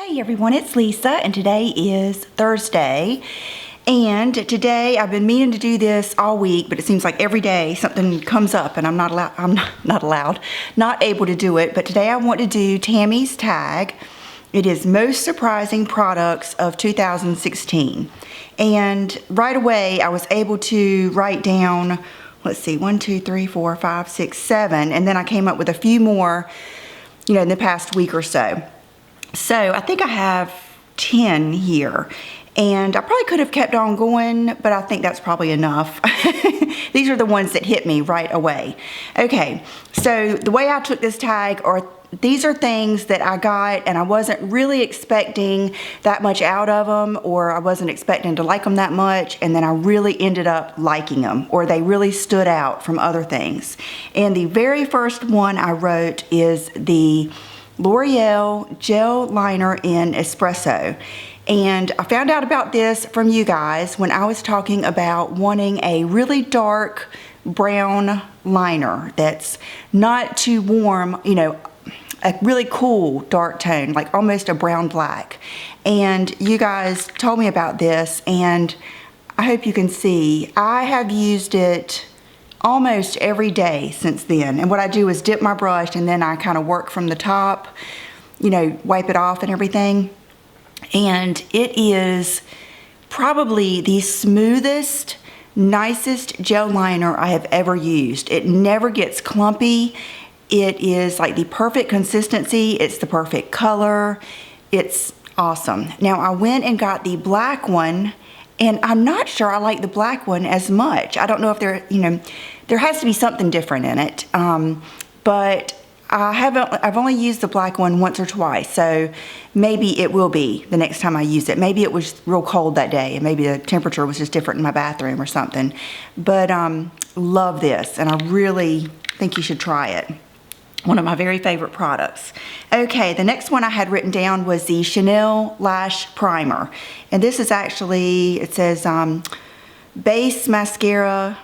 Hey everyone, it's Lisa and today is Thursday, and today I've been meaning to do this all week, but it seems like every day something comes up and I'm not able to do it. But today I want to do Tammy's tag. It is most surprising products of 2016, and right away I was able to write down, let's see, 1 2 3 4 5 6 7, and then I came up with a few more, in the past week or so. So I think I have 10 here, and I probably could have kept on going, but I think that's probably enough. These are the ones that hit me right away. Okay, so the way I took this tag, these are things that I got and I wasn't really expecting that much out of them, or I wasn't expecting to like them that much, and then I really ended up liking them, or they really stood out from other things. And the very first one I wrote is the L'Oreal Gel Liner in Espresso. And I found out about this from you guys when I was talking about wanting a really dark brown liner that's not too warm, a really cool dark tone, like almost a brown black. And you guys told me about this, and I hope you can see I have used it almost every day since then. And what I do is dip my brush and then I kind of work from the top, wipe it off and everything. And it is probably the smoothest, nicest gel liner I have ever used. It never gets clumpy. It is like the perfect consistency. It's the perfect color. It's awesome. Now I went and got the black one, and I'm not sure I like the black one as much. I don't know if there has to be something different in it. But I've only used the black one once or twice, so maybe it will be the next time I use it. Maybe it was real cold that day, and maybe the temperature was just different in my bathroom or something. But love this, and I really think you should try it. One of my very favorite products. Okay, the next one I had written down was the Chanel Lash Primer. And this is actually, it says base mascara,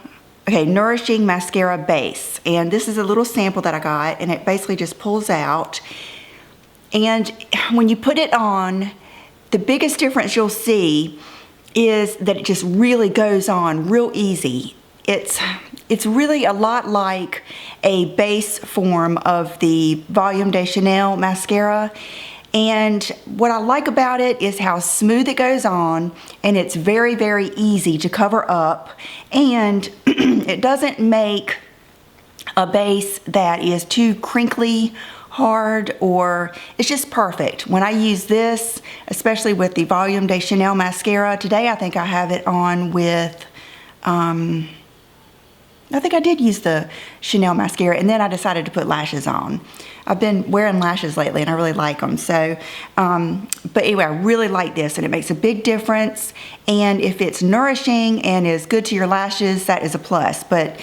nourishing mascara base. And this is a little sample that I got, and it basically just pulls out. And when you put it on, the biggest difference you'll see is that it just really goes on real easy. It's really a lot like a base form of the Volume de Chanel mascara. And what I like about it is how smooth it goes on, and it's very, very easy to cover up, and it doesn't make a base that is too crinkly, hard, or it's just perfect. When I use this, especially with the Volume de Chanel mascara, today I think I have it on with, I think I did use the Chanel mascara, and then I decided to put lashes on. I've been wearing lashes lately and I really like them. So, but anyway, I really like this, and it makes a big difference. And if it's nourishing and is good to your lashes, that is a plus, but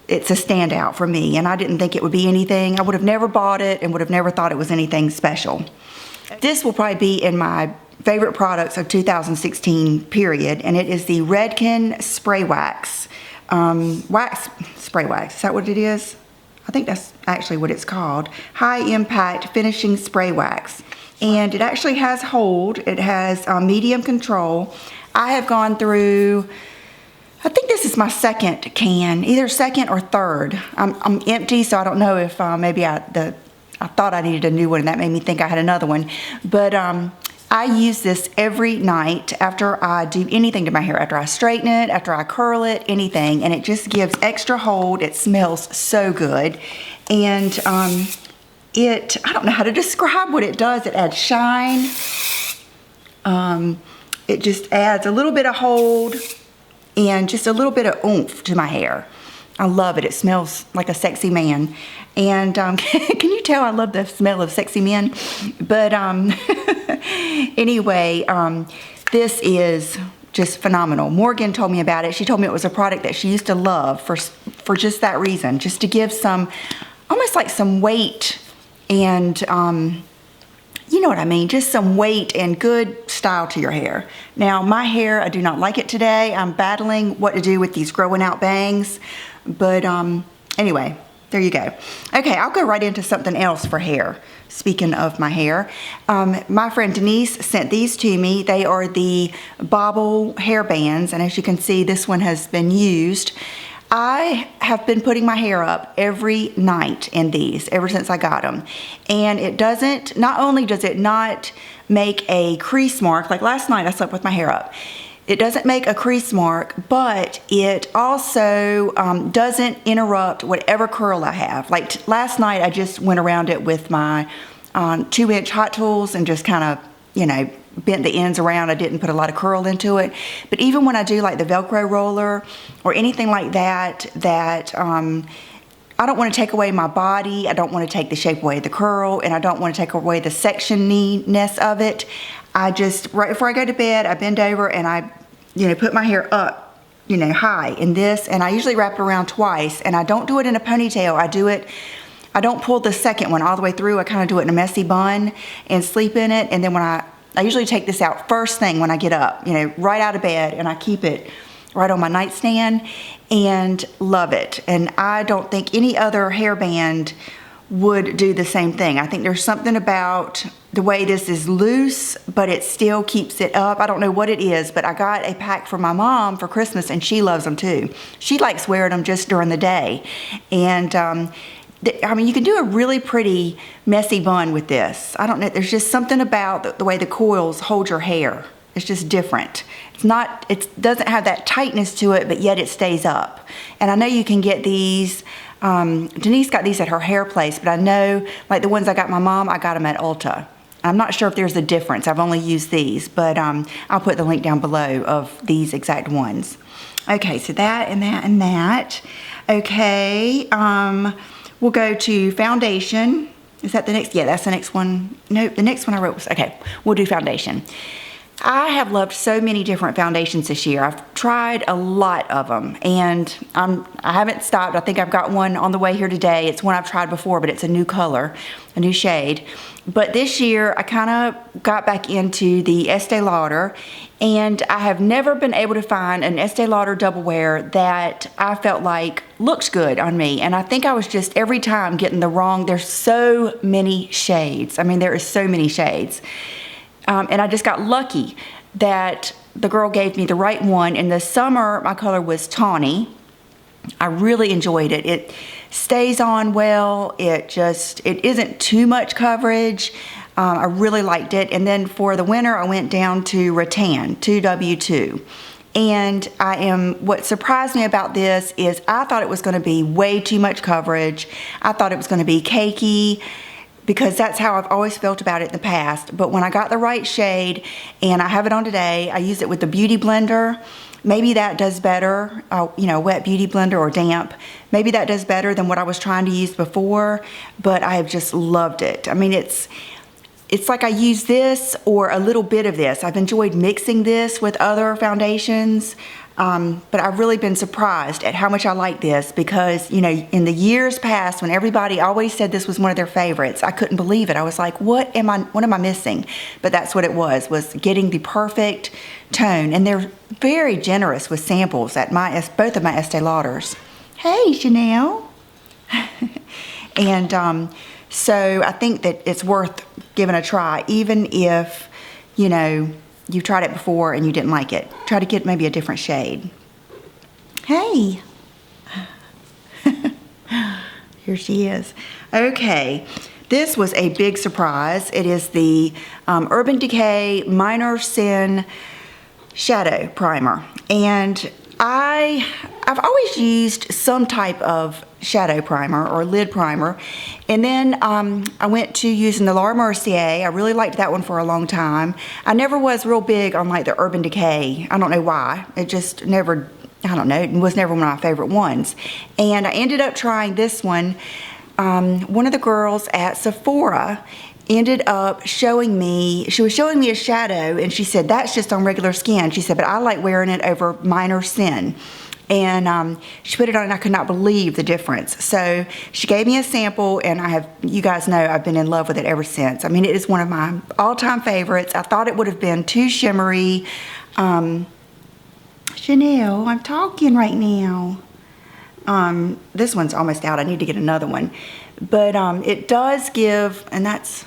it's a standout for me. And I didn't think it would be anything. I would have never bought it and would have never thought it was anything special. This will probably be in my favorite products of 2016 period, and it is the Redken Spray Wax. Spray wax, is that what it is? I think that's actually what it's called. High Impact Finishing Spray Wax. And it actually has hold. It has medium control. I have gone through, I think this is my second can, either second or third. I'm empty, so I don't know if maybe I thought I needed a new one, and that made me think I had another one. But I use this every night after I do anything to my hair, after I straighten it, after I curl it, anything, and it just gives extra hold. It smells so good. And I don't know how to describe what it does. It adds shine. It just adds a little bit of hold and just a little bit of oomph to my hair. I love it. It smells like a sexy man. And can you tell I love the smell of sexy men? But anyway, this is just phenomenal. Morgan told me about it. She told me it was a product that she used to love for just that reason, just to give some, almost like some weight and, you know what I mean, just some weight and good style to your hair. Now, my hair, I do not like it today. I'm battling what to do with these growing out bangs. But anyway, There you go. Okay, I'll go right into something else for hair. Speaking of my hair, my friend Denise sent these to me. They are the Bobble hair bands, and as you can see, this one has been used. I have been putting my hair up every night in these ever since I got them. And it doesn't, not only does it not make a crease mark, like last night I slept with my hair up. It doesn't make a crease mark, but it also doesn't interrupt whatever curl I have. Like last night, I just went around it with my 2-inch hot tools and just kind of, you know, bent the ends around. I didn't put a lot of curl into it. But even when I do like the Velcro roller or anything like that, I don't want to take away my body. I don't want to take the shape away of the curl, and I don't want to take away the sectioniness of it. I just, right before I go to bed, I bend over and I, you know, put my hair up, you know, high in this, and I usually wrap it around twice, and I don't do it in a ponytail. I don't pull the second one all the way through. I kind of do it in a messy bun and sleep in it, and then when I usually take this out first thing when I get up, you know, right out of bed, and I keep it right on my nightstand and love it. And I don't think any other hairband would do the same thing. I think there's something about the way this is loose, but it still keeps it up. I don't know what it is, but I got a pack for my mom for Christmas, and she loves them too. She likes wearing them just during the day. And I mean, you can do a really pretty messy bun with this. I don't know, there's just something about the way the coils hold your hair. It's just different. It doesn't have that tightness to it, but yet it stays up. And I know you can get these, Denise got these at her hair place, but I know, like the ones I got my mom, I got them at Ulta. I'm not sure if there's a difference. I've only used these, but I'll put the link down below of these exact ones. Okay, so that and that and that. Okay, we'll go to foundation. Is that the next? Yeah, that's the next one. Nope, the next one I wrote was, okay, we'll do foundation. I have loved so many different foundations this year. I've tried a lot of them, and I haven't stopped. I think I've got one on the way here today. It's one I've tried before, but it's a new color, a new shade. But this year, I kind of got back into the Estee Lauder, and I have never been able to find an Estee Lauder double wear that I felt like looks good on me. And I think I was just every time getting the wrong. There's so many shades. I mean, there is so many shades. And I just got lucky that the girl gave me the right one. In the summer, my color was tawny. I really enjoyed it. It stays on well. It isn't too much coverage. I really liked it. And then for the winter, I went down to rattan, 2W2. And what surprised me about this is I thought it was going to be way too much coverage. I thought it was going to be cakey, because that's how I've always felt about it in the past. But when I got the right shade, and I have it on today, I use it with the Beauty Blender. Maybe that does better, you know, wet Beauty Blender or damp. Maybe that does better than what I was trying to use before, but I have just loved it. I mean, it's like I use this or a little bit of this. I've enjoyed mixing this with other foundations. But I've really been surprised at how much I like this, because, you know, in the years past when everybody always said this was one of their favorites, I couldn't believe it. I was like, what am I missing? But that's what it was getting the perfect tone. And they're very generous with samples at both of my Estee Lauders. Hey, Chanel. And so I think that it's worth giving a try, even if, you know, you've tried it before and you didn't like it. Try to get maybe a different shade. Hey. Here she is. Okay. This was a big surprise. It is the Urban Decay Minor Sin Shadow Primer. And I've always used some type of shadow primer or lid primer, and then I went to using the Laura Mercier. I really liked that one for a long time. I never was real big on like the Urban Decay. I don't know why. It just never, I don't know, it was never one of my favorite ones. And I ended up trying this one. One of the girls at Sephora ended up showing me a shadow, and she said, that's just on regular skin. She said, but I like wearing it over Minor Sin. And she put it on, and I could not believe the difference. So she gave me a sample, and you guys know I've been in love with it ever since. I mean, it is one of my all-time favorites. I thought it would have been too shimmery. Chanel, I'm talking right now. This one's almost out. I need to get another one. But it does give, and that's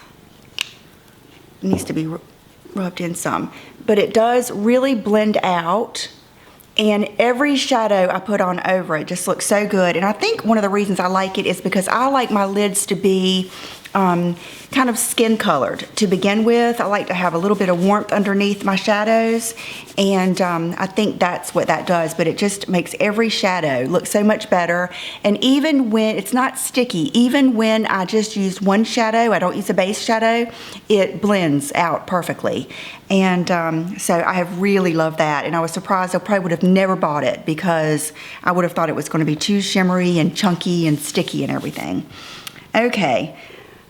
needs to be rubbed in some, but it does really blend out, and every shadow I put on over it just looks so good. And I think one of the reasons I like it is because I like my lids to be kind of skin colored to begin with. I like to have a little bit of warmth underneath my shadows, and I think that's what that does. But it just makes every shadow look so much better. And even when it's not sticky, even when I just use one shadow, I don't use a base shadow, it blends out perfectly. And so I have really loved that, and I was surprised I probably would have never bought it because I would have thought it was going to be too shimmery and chunky and sticky and everything. Okay.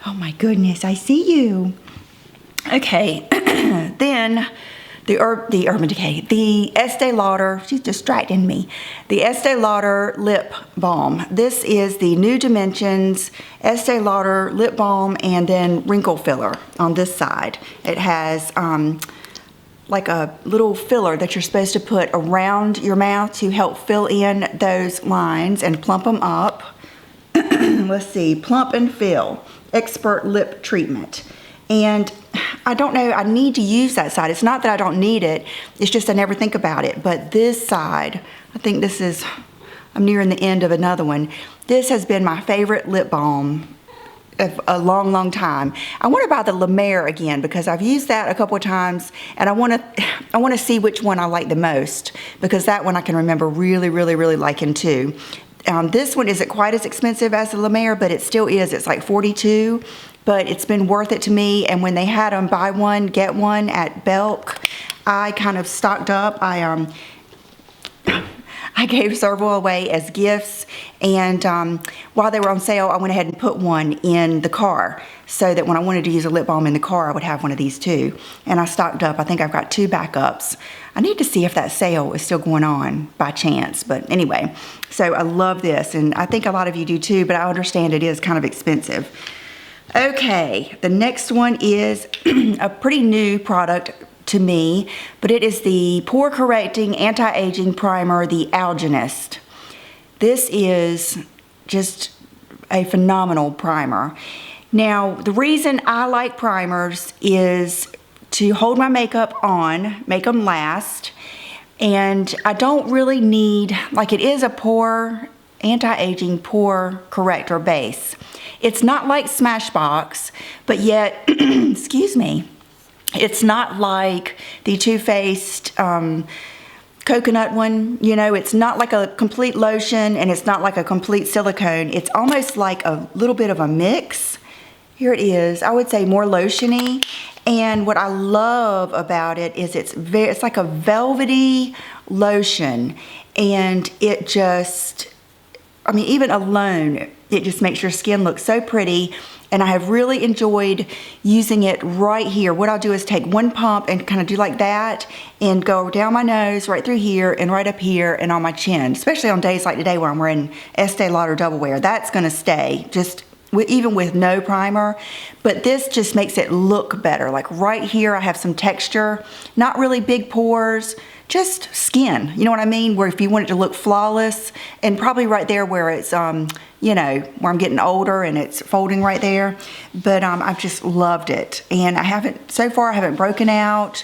Oh my goodness, I see you. Okay, then the Urban Decay, the Estee Lauder, she's distracting me. The Estee Lauder Lip Balm. This is the New Dimensions Estee Lauder Lip Balm and then wrinkle filler on this side. It has like a little filler that you're supposed to put around your mouth to help fill in those lines and plump them up. Let's see, Plump and Fill Expert Lip Treatment. And I don't know, I need to use that side. It's not that I don't need it, it's just I never think about it. But this side, I think this is, I'm nearing the end of another one. This has been my favorite lip balm of a long, long time. I want to buy the La Mer again because I've used that a couple of times, and I want to see which one I like the most, because that one I can remember really, really, really liking too. This one isn't quite as expensive as the La Mer, but it still is. It's like $42, but it's been worth it to me. And when they had them buy one, get one at Belk, I kind of stocked up. I gave several away as gifts, and while they were on sale, I went ahead and put one in the car so that when I wanted to use a lip balm in the car, I would have one of these too. And I stocked up. I think I've got 2 backups. I need to see if that sale is still going on by chance, but anyway, so I love this, and I think a lot of you do too, but I understand it is kind of expensive. Okay, the next one is a pretty new product to me, but it is the Pore Correcting Anti-Aging Primer, the Alginist. This is just a phenomenal primer. Now, the reason I like primers is to hold my makeup on, make them last, and I don't really need, like, it is a pore, anti-aging pore corrector base. It's not like Smashbox, but yet, excuse me, it's not like the Too Faced coconut one, you know, it's not like a complete lotion and it's not like a complete silicone. It's almost like a little bit of a mix. Here it is. I would say more lotiony. And what I love about it is it's like a velvety lotion, and it just, I mean, even alone, it just makes your skin look so pretty. And I have really enjoyed using it right here. What I'll do is take one pump and kind of do like that and go down my nose, right through here and right up here and on my chin, especially on days like today where I'm wearing Estee Lauder Double Wear. That's gonna stay, just even with no primer, but this just makes it look better. Like right here, I have some texture, not really big pores, just skin, you know what I mean? Where if you want it to look flawless, and probably right there where it's, you know, where I'm getting older and it's folding right there. But I've just loved it. And so far I haven't broken out.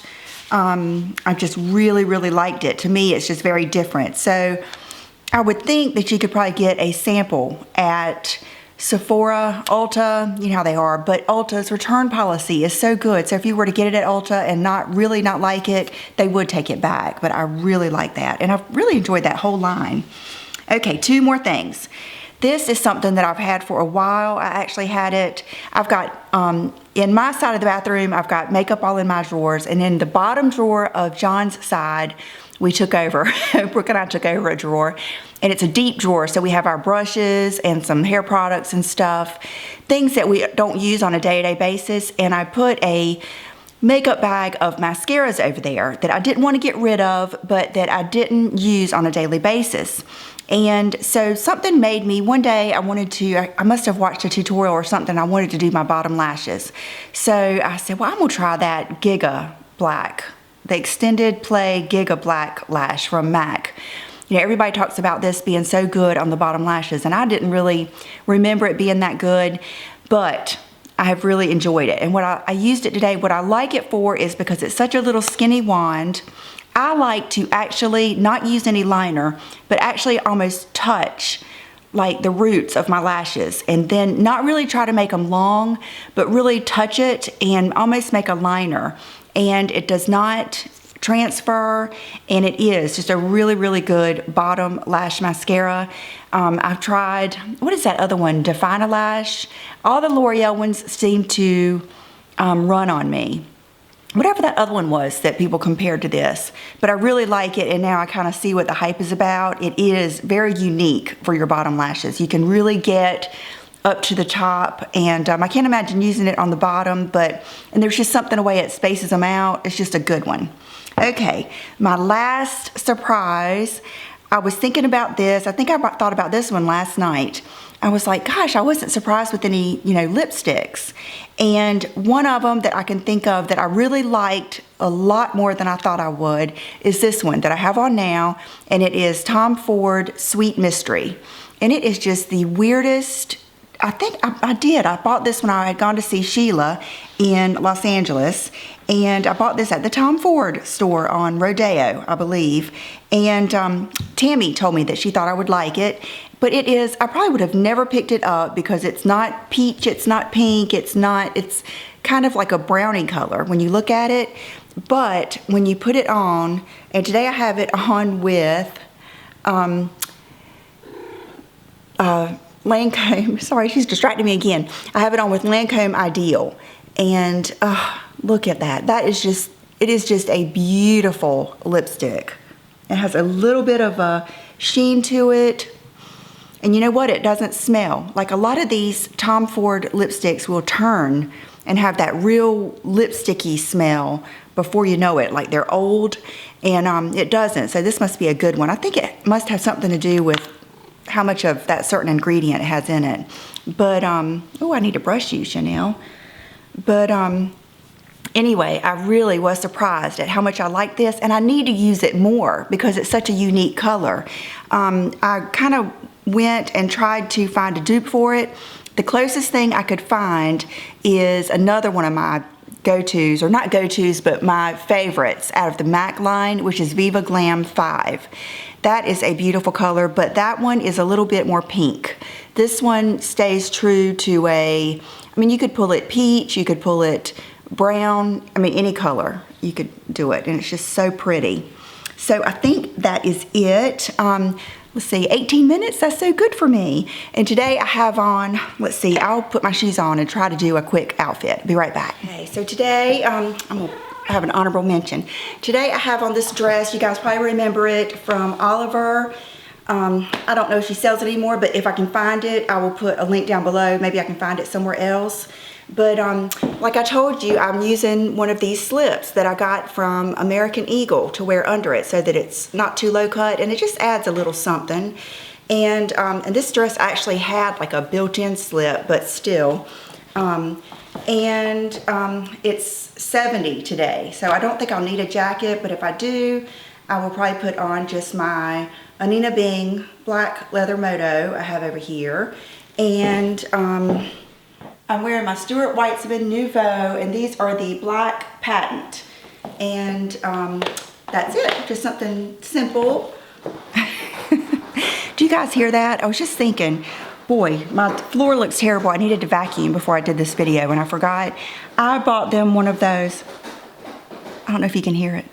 I've just really, really liked it. To me, it's just very different. So I would think that you could probably get a sample at Sephora, Ulta, you know how they are, but Ulta's return policy is so good. So if you were to get it at Ulta and not like it, they would take it back. But I really like that, and I've really enjoyed that whole line. Okay, 2 more things. This is something that I've had for a while. I actually had it, I've got, in my side of the bathroom, I've got makeup all in my drawers, and in the bottom drawer of John's side, we took over, Brooke and I took over a drawer, and it's a deep drawer, so we have our brushes and some hair products and stuff, things that we don't use on a day-to-day basis, and I put a makeup bag of mascaras over there that I didn't want to get rid of, but that I didn't use on a daily basis. And so something made me, one day I must have watched a tutorial or something, I wanted to do my bottom lashes. So I said, well, I'm gonna try that Giga Black, the Extended Play Giga Black Lash from MAC. You know, everybody talks about this being so good on the bottom lashes, and I didn't really remember it being that good, but I have really enjoyed it. And what I used it today, what I like it for is because it's such a little skinny wand, I like to actually not use any liner, but actually almost touch like the roots of my lashes, and then not really try to make them long, but really touch it and almost make a liner. And it does not transfer, and it is just a really, really good bottom lash mascara. I've tried, what is that other one? Define a Lash. All the L'Oreal ones seem to run on me. Whatever that other one was that people compared to this. But I really like it, and now I kind of see what the hype is about. It is very unique for your bottom lashes. You can really get up to the top, and I can't imagine using it on the bottom, and there's just something, the way it spaces them out. It's just a good one. Okay, my last surprise, I was thinking about this. I think I thought about this one last night. I was like, gosh, I wasn't surprised with any, lipsticks. And one of them that I can think of that I really liked a lot more than I thought I would is this one that I have on now, and it is Tom Ford Sweet Mystery. And it is just the weirdest. I think I did. I bought this when I had gone to see Sheila in Los Angeles, and I bought this at the Tom Ford store on Rodeo, I believe. And Tammy told me that she thought I would like it, but it is, I probably would have never picked it up because it's not peach, it's not pink, it's kind of like a brownie color when you look at it. But when you put it on, and today I have it on with Lancome, sorry, she's distracting me again. I have it on with Lancome Ideal, and look at that. It is just a beautiful lipstick. It has a little bit of a sheen to it, and you know what? It doesn't smell. Like a lot of these Tom Ford lipsticks will turn and have that real lipsticky smell before you know it, like they're old, and it doesn't. So this must be a good one. I think it must have something to do with how much of that certain ingredient it has in it. But, oh, I need to brush you, Chanel. But anyway, I really was surprised at how much I like this, and I need to use it more because it's such a unique color. I kind of went and tried to find a dupe for it. The closest thing I could find is another one of my go-tos, or not go-tos, but my favorites out of the MAC line, which is Viva Glam 5. That is a beautiful color, but that one is a little bit more pink. This one stays true to you could pull it peach, you could pull it brown, any color you could do it, and it's just so pretty. So I think that is it. Let's see, 18 minutes, that's so good for me. And today I have on, let's see, I'll put my shoes on and try to do a quick outfit. Be right back. Okay, so today, I'm gonna have an honorable mention. Today I have on this dress, you guys probably remember it from Oliver. I don't know if she sells it anymore, but if I can find it, I will put a link down below. Maybe I can find it somewhere else. But like I told you, I'm using one of these slips that I got from American Eagle to wear under it so that it's not too low cut, and it just adds a little something. And this dress actually had like a built-in slip, but still. It's 70 today, so I don't think I'll need a jacket, but if I do, I will probably put on just my Anina Bing black leather moto I have over here. And I'm wearing my Stuart Weitzman Nouveau, and these are the black patent. And that's it, just something simple. Do you guys hear that? I was just thinking, boy, my floor looks terrible. I needed to vacuum before I did this video, and I forgot. I bought them one of those, I don't know if you can hear it.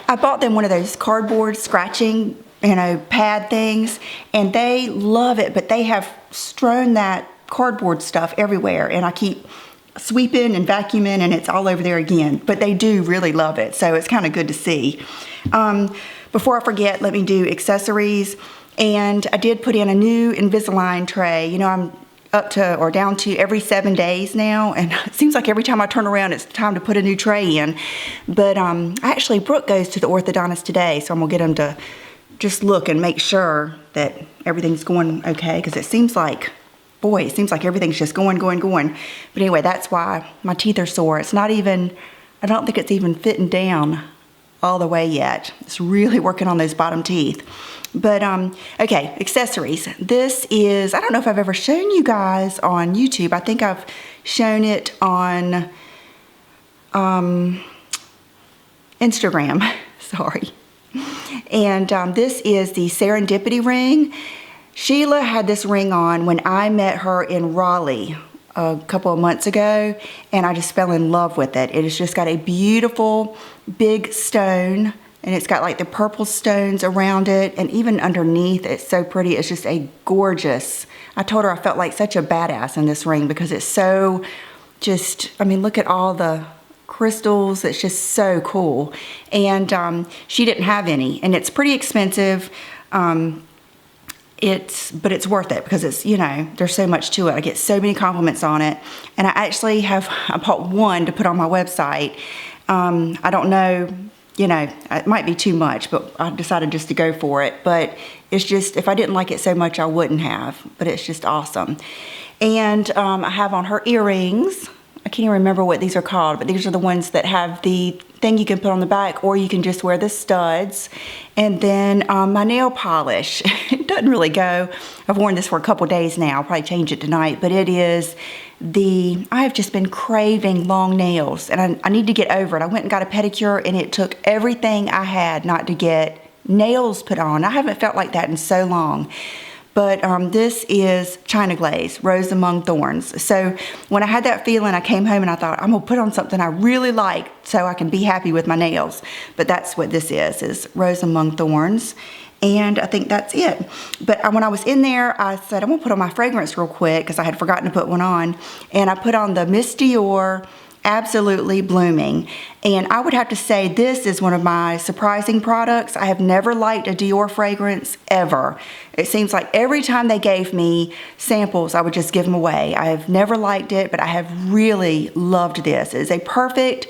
I bought them one of those cardboard scratching, pad things, and they love it, but they have strewn that cardboard stuff everywhere, and I keep sweeping and vacuuming, and it's all over there again, but they do really love it, so it's kind of good to see. Before I forget, let me do accessories, and I did put in a new Invisalign tray. I'm up to or down to every 7 days now, and it seems like every time I turn around it's time to put a new tray in. But actually Brooke goes to the orthodontist today, so I'm gonna get him to just look and make sure that everything's going okay, because it seems like everything's just going. But anyway, that's why my teeth are sore. It's not even, I don't think it's even fitting down all the way yet. It's really working on those bottom teeth. But, okay, accessories. This is, I don't know if I've ever shown you guys on YouTube. I think I've shown it on Instagram. Sorry. And this is the Serendipity ring. Sheila had this ring on when I met her in Raleigh a couple of months ago, and I just fell in love with it. It has just got a beautiful big stone, and it's got like the purple stones around it, and even underneath, it's so pretty. It's just a gorgeous, I told her I felt like such a badass in this ring because it's so just, I mean, look at all the crystals. It's just so cool. And she didn't have any, and it's pretty expensive. But it's worth it because it's, you know, there's so much to it. I get so many compliments on it. And I bought one to put on my website. I don't know, you know, it might be too much, but I decided just to go for it. But it's just, if I didn't like it so much, I wouldn't have. But it's just awesome. And I have on her earrings. I can't even remember what these are called, but these are the ones that have the thing you can put on the back, or you can just wear the studs. And then my nail polish. It doesn't really go. I've worn this for a couple days now. I'll probably change it tonight, but it is I have just been craving long nails, and I need to get over it. I went and got a pedicure, and it took everything I had not to get nails put on. I haven't felt like that in so long. But this is China Glaze, Rose Among Thorns. So when I had that feeling, I came home and I thought, I'm gonna put on something I really like so I can be happy with my nails. But that's what this is Rose Among Thorns. And I think that's it. But when I was in there, I said, I'm gonna put on my fragrance real quick because I had forgotten to put one on. And I put on the Miss Dior Absolutely Blooming. And I would have to say this is one of my surprising products. I have never liked a Dior fragrance ever. It seems like every time they gave me samples, I would just give them away. I have never liked it, but I have really loved this. It is a perfect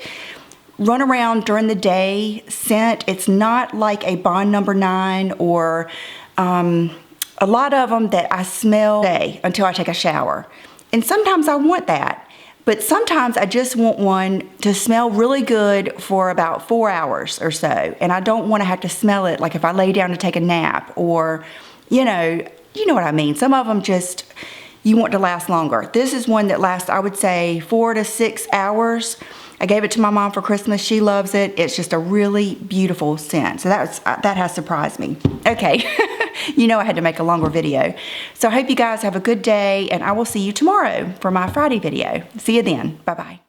run around during the day scent. It's not like a Bond No. 9 or a lot of them that I smell day until I take a shower. And sometimes I want that. But sometimes I just want one to smell really good for about 4 hours or so. And I don't want to have to smell it like if I lay down to take a nap or, you know what I mean. Some of them just, you want to last longer. This is one that lasts, I would say, 4 to 6 hours. I gave it to my mom for Christmas. She loves it. It's just a really beautiful scent. So that has surprised me. Okay, you know I had to make a longer video. So I hope you guys have a good day, and I will see you tomorrow for my Friday video. See you then. Bye-bye.